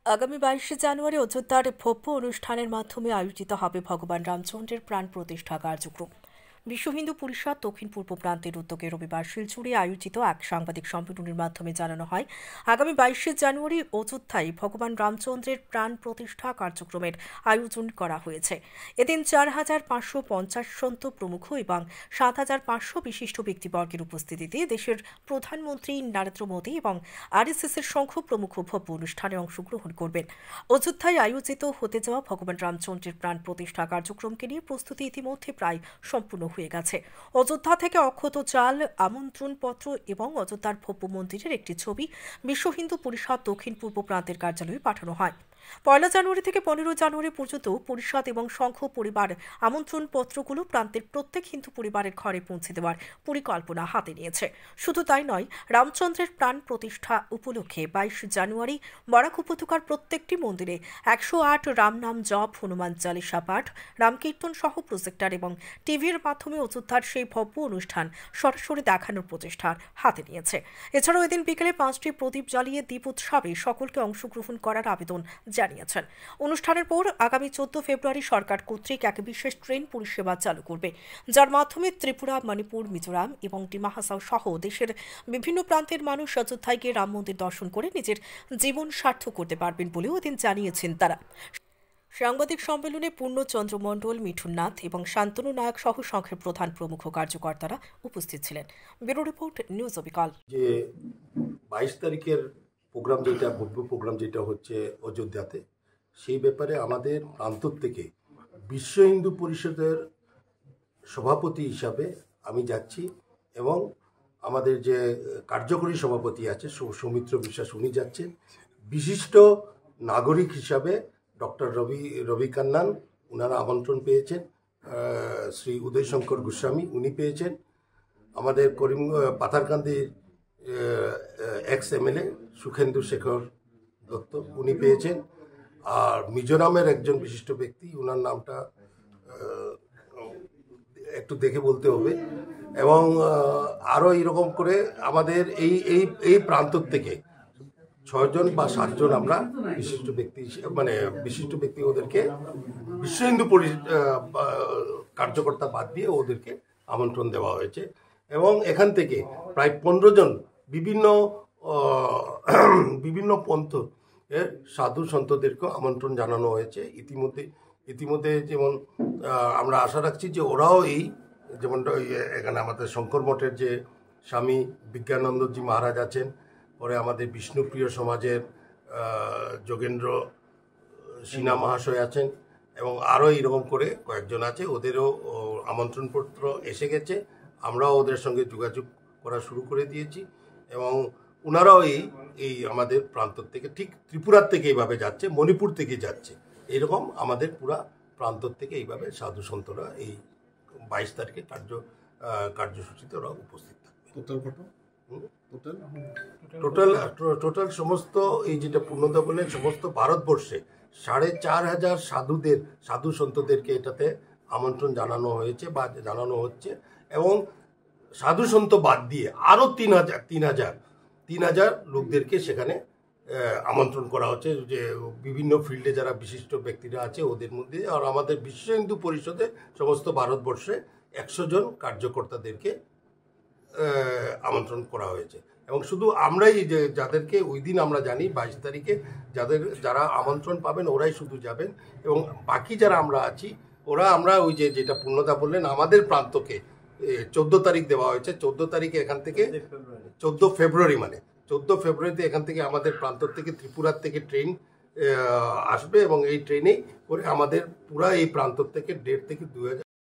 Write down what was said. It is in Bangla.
আগামী 22শে জানুয়ারি অযোধ্যার ভব্য অনুষ্ঠানের মাধ্যমে আয়োজিত হবে ভগবান রামচন্দ্রের প্রাণ প্রতিষ্ঠা কার্যক্রম। বিশ্ব হিন্দু পরিষদ দক্ষিণ পূর্ব প্রান্তের উদ্যোগে রবিবার শিলচরে আয়োজিত এক সাংবাদিক সম্মেলনের মাধ্যমে জানানো হয়, আগামী 22শে জানুয়ারি অযোধ্যায় ভগবান রামচন্দ্রের প্রাণ প্রতিষ্ঠা কার্যক্রমের আয়োজন করা হয়েছে। এদিন 4,550 সন্ত প্রমুখ এবং 7,500 বিশিষ্ট ব্যক্তিবর্গের উপস্থিতিতে দেশের প্রধানমন্ত্রী নরেন্দ্র মোদী এবং আরএসএসের শঙ্খ প্রমুখ ভব্য অনুষ্ঠানে অংশগ্রহণ করবেন। অযোধ্যায় আয়োজিত হতে যাওয়া ভগবান রামচন্দ্রের প্রাণ প্রতিষ্ঠা কার্যক্রমকে নিয়ে প্রস্তুতি ইতিমধ্যে প্রায় সম্পূর্ণ হয়ে গেছে। অযোধ্যা থেকে অক্ষত চাল, আমন্ত্রণপত্র এবং অযোধ্যার ভব্য মন্দিরের একটি ছবি বিশ্ব হিন্দু পরিষদ দক্ষিণ পূর্ব প্রান্তের কার্যালয়ে পাঠানো হয়। 1 জানুয়ারি থেকে 15 জানুয়ারি পর্যন্ত পরিষদ এবং সংঘ পরিবার আমন্ত্রণপত্রগুলো প্রান্তের প্রত্যেক হিন্দু পরিবারের ঘরে পৌঁছে দেওয়ার পরিকল্পনা হাতে নিয়েছে। শুধু তাই নয়, রামচন্দ্রের প্রাণ প্রতিষ্ঠা উপলক্ষে 22 জানুয়ারি বরাক উপত্যকার প্রত্যেকটি মন্দিরে 108 রাম নাম জপ, হনুমান চালিসা পাঠ, রামকীর্তন সহ প্রজেক্টর এবং টিভির মাধ্যমে অযোধ্যার সেই ভব্য অনুষ্ঠান সরাসরি দেখানোর প্রচেষ্টা হাতে নিয়েছে। এছাড়াও এদিন বিকেলে 5টি প্রদীপ জ্বালিয়ে দীপ উৎসবে সকলকে অংশগ্রহণ করার আবেদন জানিয়েছেন। অনুষ্ঠানের পর আগামী 14 ফেব্রুয়ারি সরকার কর্তৃক এক বিশেষ ট্রেন পরিষেবা চালু করবে, যার মাধ্যমে ত্রিপুরা, মণিপুর, মিজোরাম এবং ডিমা হাসাও সহ দেশের বিভিন্ন প্রান্তের মানুষ অযোধ্যায় গিয়ে রাম মন্দির দর্শন করে নিজের জীবন সার্থক করতে পারবেন বলেও এদিন জানিয়েছেন তারা। সাংবাদিক সম্মেলনে পূর্ণচন্দ্র মণ্ডল, মিঠুন নাথ এবং শান্তনু নায়ক সহ সংঘের প্রধান প্রমুখ কার্যকর্তারা উপস্থিত ছিলেন। ব্যুরো রিপোর্ট, নিউজ অবিকল। যে 22 তারিখের প্রোগ্রাম যেটা ভব্য প্রোগ্রাম যেটা হচ্ছে অযোধ্যাতে, সেই ব্যাপারে আমাদের প্রান্ত থেকে বিশ্ব হিন্দু পরিষদের সভাপতি হিসাবে আমি যাচ্ছি এবং আমাদের যে কার্যকরী সভাপতি আছে সৌমিত্র বিশ্বাস উনি যাচ্ছেন। বিশিষ্ট নাগরিক হিসাবে ডক্টর রবি কান্নান ওনারা আমন্ত্রণ পেয়েছেন, শ্রী উদয়শঙ্কর গোস্বামী উনি পেয়েছেন, আমাদের পাথারকান্দির এক্স এমএলএ সুখেন্দু শেখর দত্ত উনি পেয়েছেন, আর মিজোরামের একজন বিশিষ্ট ব্যক্তি ওনার নামটা একটু দেখে বলতে হবে, এবং আরও এইরকম করে আমাদের এই প্রান্ত থেকে 6 জন বা 7 জন আমরা বিশিষ্ট ব্যক্তি ওদেরকে বিশ্ব হিন্দু কার্যকর্তা বাদ দিয়ে ওদেরকে আমন্ত্রণ দেওয়া হয়েছে। এবং এখান থেকে প্রায় 15 জন বিভিন্ন পন্থ সাধু সন্তদেরকেও আমন্ত্রণ জানানো হয়েছে ইতিমধ্যে। যেমন আমরা আশা রাখছি যে ওরাও যেমনটা এখানে আমাদের শঙ্কর মঠের যে স্বামী বিজ্ঞানন্দজি মহারাজ আছেন, পরে আমাদের বিষ্ণুপ্রিয় সমাজের যোগেন্দ্র সিনহা মহাশয় আছেন, এবং আরও এইরকম করে কয়েকজন আছে, ওদেরও আমন্ত্রণপত্র এসে গেছে। আমরাও ওদের সঙ্গে যোগাযোগ করা শুরু করে দিয়েছি, এবং ওনারাও এই আমাদের প্রান্ত থেকে, ঠিক ত্রিপুরার থেকে এইভাবে যাচ্ছে, মণিপুর থেকে যাচ্ছে, এরকম আমাদের পুরা প্রান্ত থেকে এইভাবে সাধু সন্তরা এই 22 তারিখে কার্যসূচিতে ওরা উপস্থিত থাকবে। টোটাল সমস্ত এই যেটা পূর্ণতা বলে সমস্ত ভারতবর্ষে 4,500 সাধু সন্তদেরকে এটাতে আমন্ত্রণ জানানো হয়েছে বা জানানো হচ্ছে, এবং সাধু সন্ত বাদ দিয়ে আরও 3,000 লোকদেরকে সেখানে আমন্ত্রণ করা হচ্ছে, যে বিভিন্ন ফিল্ডে যারা বিশিষ্ট ব্যক্তিরা আছে ওদের মধ্যে। আর আমাদের বিশ্ব হিন্দু পরিষদে সমস্ত ভারতবর্ষে 100 জন কার্যকর্তাদেরকে আমন্ত্রণ করা হয়েছে। এবং শুধু আমরাই যাদেরকে ওই দিন আমরা জানি 22 তারিখে যারা আমন্ত্রণ পাবেন ওরাই শুধু যাবেন, এবং বাকি যারা আমরা আছি আমরা ওই যেটা পূর্ণতা বললেন আমাদের প্রান্তকে 14 তারিখ দেওয়া হয়েছে। 14 তারিখে এখান থেকে 14 ফেব্রুয়ারিতে এখান থেকে আমাদের প্রান্ত থেকে ত্রিপুরার থেকে ট্রেন আসবে, এবং এই ট্রেনেই করে আমাদের পুরা এই প্রান্ত থেকে 1.5 থেকে 2,000